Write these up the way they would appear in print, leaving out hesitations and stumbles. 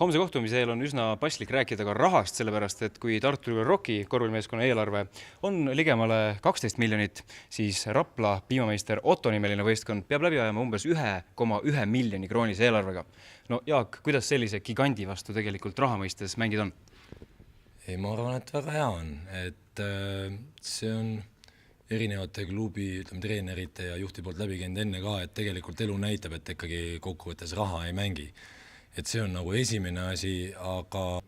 Homse kohtumise eel on üsna paslik rääkida ka rahast, sellepärast et kui Tartu Rocki korvpallimeeskonna eelarve on ligemale 12 miljonit, siis Rapla piimameister Otto nimeline võistkond peab läbi ajama umbes 1,1 miljoni kroonise eelarvega. No Jaak, kuidas sellise gigandi vastu tegelikult raha mõistes mängid on? Ei, ma arvan, et väga hea on, et see on erinevate klubi treenerite ja juhti poolt läbi käinud enne ka, et tegelikult elu näitab, et ikkagi kokkuvõttes raha ei mängi. Et see on nagu esimene asi, aga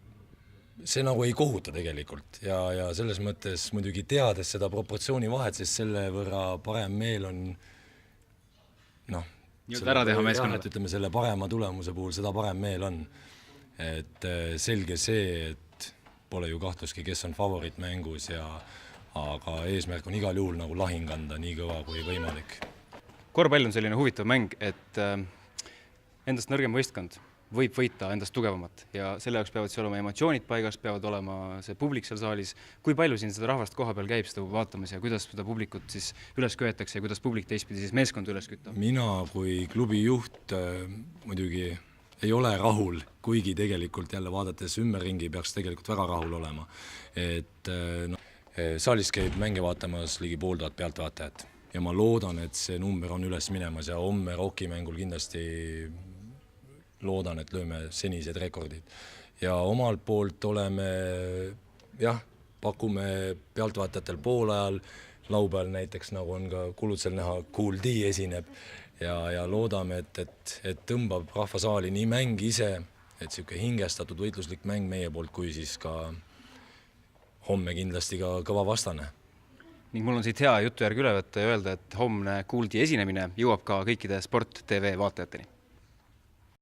see nagu ei kohuta tegelikult ja selles mõttes muidugi teades seda proportsiooni vahet, sest selle võrra parem meel on ära teha meeskonnale. Ütleme, selle parema tulemuse puhul seda parem meel on. Et selge see, et pole ju kahtluski, kes on favorit mängus, aga eesmärk on igal juhul nagu lahing anda nii kõva kui võimalik. Korvpall on selline huvitav mäng, et endast nõrgem võistkond võib võita endast tugevamat ja selle jaoks peavad seal olema emotsioonid paigas, peavad olema see publik seal saalis. Kui palju siin seda rahvast koha peal käib seda vaatamas ja kuidas seda publikut siis üles köetakse ja kuidas publik teistpidi siis meeskond üles kütta? Mina kui klubi juht muidugi ei ole rahul, kuigi tegelikult jälle vaadates ümberringi peaks tegelikult väga rahul olema. Et saalis käib mänge vaatamas ligi 5000 pealtvaatajat ja ma loodan, et see number on üles minemas ja homme Rocki mängul kindlasti loodan, et lööme senised rekordid. Ja omalt poolt oleme, pakume pealtvaatajatel poolajal, laupäeval näiteks nagu on ka Kulutsel näha, Kool D esineb ja loodame, et tõmbab rahvasaali nii mäng ise, et selline hingestatud võitluslik mäng meie poolt, kui siis ka homme kindlasti ka kõva vastane. Ning mul on siit hea jutu järgi üle võtta ja öelda, et homne Kool D esinemine jõuab ka kõikide Sport TV vaatajateni.